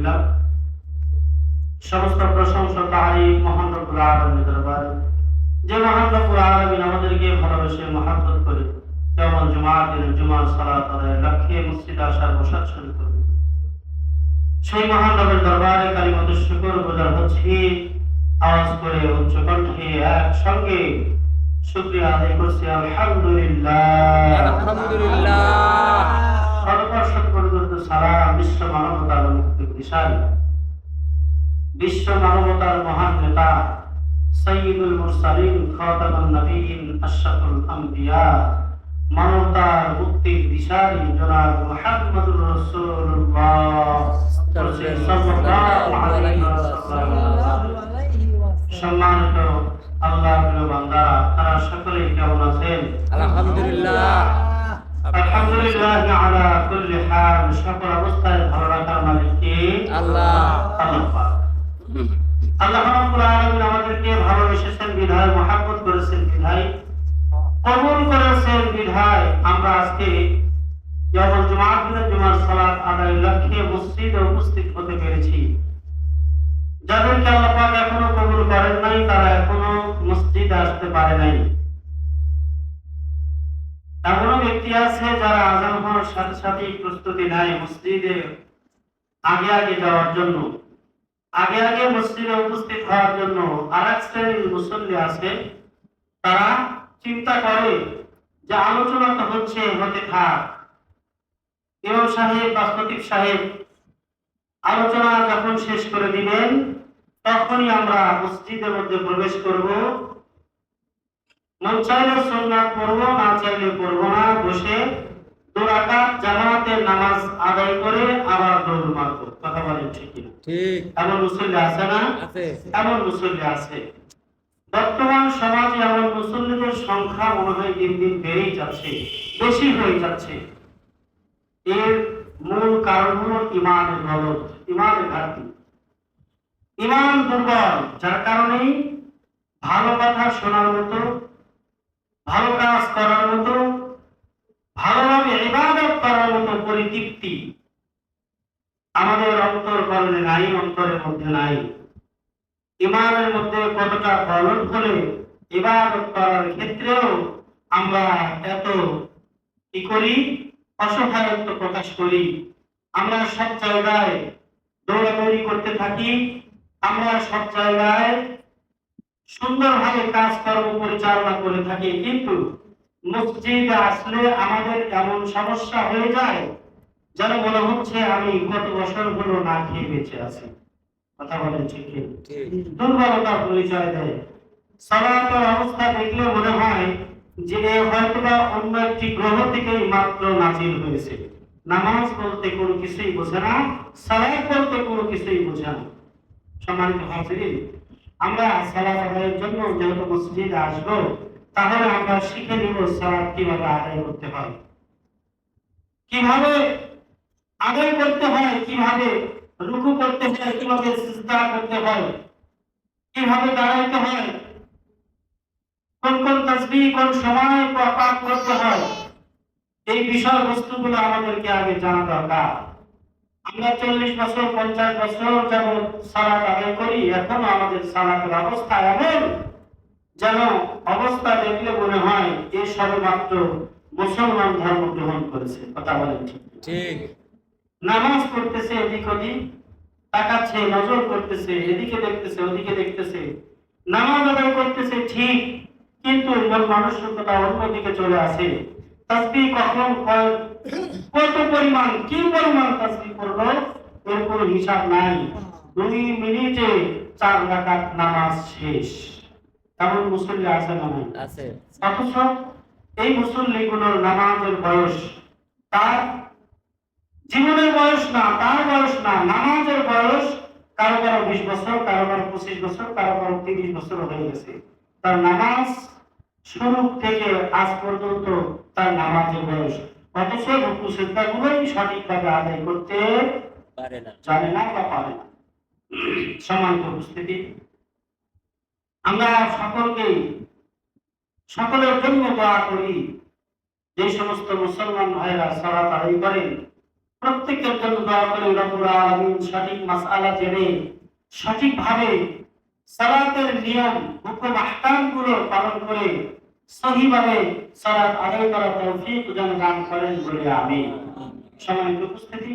আলহামদুলিল্লাহ, সমস্ত প্রশংসা তারই মহান রব্বুল আলামিনের দরবারে, যে মহান রব্বুল আলামিন আমাদেরকে ভালোবেসে মহব্বত করে কেবল জুমার দিনে জুমার সালাত আদায়ের লক্ষ্যে মসজিদে আসার বসার শুরু করবে। সেই মহান রবের দরবারে কালিমাত শুকর গুজার হচ্ছি, আওয়াজ করে উচ্চ কণ্ঠে একসঙ্গে শুকরিয়া আদায় করছি আলহামদুলিল্লাহ। আলহামদুলিল্লাহ। সর্বশত পরিবর্ত সারা বিশ্ব মানবতার মুক্তির দিশারি, বিশ্ব মানবতার মহান নেতা, সাইয়্যিদুল মুরসালিন, খাতামুন নবিয়্যিন, আশরাফুল আম্বিয়া, মানবতার মুক্তির দিশারি জনাব মুহাম্মদুর রাসূলুল্লাহ সাল্লাল্লাহু আলাইহি ওয়াসাল্লাম। সম্মানিত আল্লাহর বান্দা, তারা সকলেই কেমন আছেন? আলহামদুলিল্লাহ। আলহামদুলিল্লাহ আলা কুল্লি হাল। সকল অবস্থায় ভালো রাখার মালিক কে? আল্লাহ। আল্লাহ রাব্বুল আলামিন আমাদেরকে ভালোবেসেছেন বিধায়, মহব্বত করেছেন বিধায়, কবুল করেছেন বিধায় আমরা আজকে যখন জুমার দিনে জুমার সালাত আদায়ের লক্ষ্যে মসজিদে উপস্থিত হতে পেরেছি। যাদেরকে আল্লাহ পাক এখনো কবুল করেন নাই, তারা এখনো মসজিদে আসতে পারে নাই। এমনও ব্যক্তি আছে যারা আযান হওয়ার সাথে সাথেই প্রস্তুতি নেয় মসজিদে আগে আগে যাওয়ার জন্য, আগে আগে মসজিদে উপস্থিত হওয়ার জন্য। আর এক শ্রেণীর মুসল্লি আছে, তারা চিন্তা করে যে আলোচনা তো হচ্ছে, হতে থাক, ইমাম সাহেব বা খতিব সাহেব আলোচনা যখন শেষ করে দিবেন তখনই আমরা মসজিদের মধ্যে প্রবেশ করব। মন চাইলে সুন্নাত পড়ব, না চাইলে পড়ব না, বসে 2 রাকাত জামাতের নামাজ আদায় করে আবার দৌড় মারব। কথা বলেন ঠিক কি? ঠিক। এমন মুসল্লি আছে না? আছে। এমন মুসল্লি আছে। বর্তমান সমাজে এমন মুসল্লিদের সংখ্যা মনে হয় দিন দিন বেড়েই যাচ্ছে, বেশি হয়ে যাচ্ছে। এর মূল কারণ হলো ইমানের গলদ, ইমানের ঘাটতি, ইমান দুর্বল, যার কারণে ভালো কথা শোনার মতো, ভালো কাজ করার মতো, ভালোভাবে ইবাদত করার মতো পরিতৃপ্তি আমাদের অন্তরকরণে নাই, অন্তরের মধ্যে নাই। ইমানের মধ্যে কতটা গলদ হলে ইবাদত করার ক্ষেত্রেও আমরা এত কি করি, অসহায়ত্ব প্রকাশ করি। আমরা সব জায়গায় দৌড়াদৌড়ি করতে থাকি, আমরা সব জায়গায় সুন্দরভাবে কাজকর্ম পরিচালনা করে থাকি, কিন্তু মসজিদে আসলে আমাদের এমন সমস্যা হয়ে যায় যেন মনে হচ্ছে আমি কত বছর হলো না খেয়ে বেঁচে আছি। কথা বলেন ঠিক কি? দুর্বলতার পরিচয় দেয়। সালাতের অবস্থা দেখলে মনে হয় যে হয়তোবা অন্য একটি গ্রহ থেকেই মাত্র নাজিল হয়েছে। নামাজ বলতে কোনো কিছুই বোঝে না, সালাত বলতে কোনো কিছুই বোঝে না। সম্মানিত হাজিরিন, আমরা সালাত আদায়ের জন্য যেহেতু মসজিদে আসবো, তাহলে আমরা শিখে নিব সালাত কিভাবে আদায় করতে হয়, কিভাবে আদায় করতে হয়, কিভাবে রুকু করতে হয়, কিভাবে সিজদা করতে হয়, কিভাবে দাঁড়াইতে হয়, কোন কোন তাসবিহ কোন সময় পাঠ করতে হয়। এই বিষয়বস্তুগুলো আমাদেরকে আগে জানা দরকার। আমরা 40 বছর 50 বছর যাবত সালাত আদায় করি, এখনো আমাদের সালাতের অবস্থা এমন যেন অবস্থা দেখলে মনে হয় এ সবেমাত্র মুসলমান ধর্ম গ্রহণ করেছে। কথা বলেন ঠিক? ঠিক। নামাজ পড়তেছে, এদিক ওদিক তাকাচ্ছে, নজর করতেছে, এদিকে দেখতেছে, ওদিকে দেখতেছে, নামাজ আদায় করতেছে ঠিক, কিন্তু মন মানসিকতা অন্যদিকে চলে আসে। তাসবিহ কখন কত পরিমাণ, কি পরিমাণ তাসবিহ করলো এর কোনো হিসাব নাই। 2 মিনিটে 4 রাকাত নামাজ শেষ। এমন মুসল্লি আছে না? আছে। অথচ এই মুসল্লিগুলোর নামাজের বয়স তার জীবনের বয়স না, তার বয়স না, নামাজের বয়স কারো কারো 20 বছর, কারো কারো 25 বছর, কারো কারো 30 বছর হয়ে গেছে। তার নামাজ শুরু থেকে আজ পর্যন্ত তার নামাজের বয়স, অথচ রুকু সিজদাগুলোই সঠিকভাবে আদায় করতে পারে না, জানে না বা পারে না। সম্মানিত উপস্থিতি, আমরা সকলের জন্য দোয়া করি যে সমস্ত মুসলমান ভাইরা সালাত আদায় করেন প্রত্যেকের জন্য দোয়া করি রব্বুল আলামিন সঠিক মাসআলা জেনে সঠিকভাবে সালাতের নিয়ম হুকুম আহকামগুলো পালন করে সহিভাবে সালাত আদায় করার তৌফিক যেন দান করেন বলে আমিন। সম্মানিত উপস্থিতি,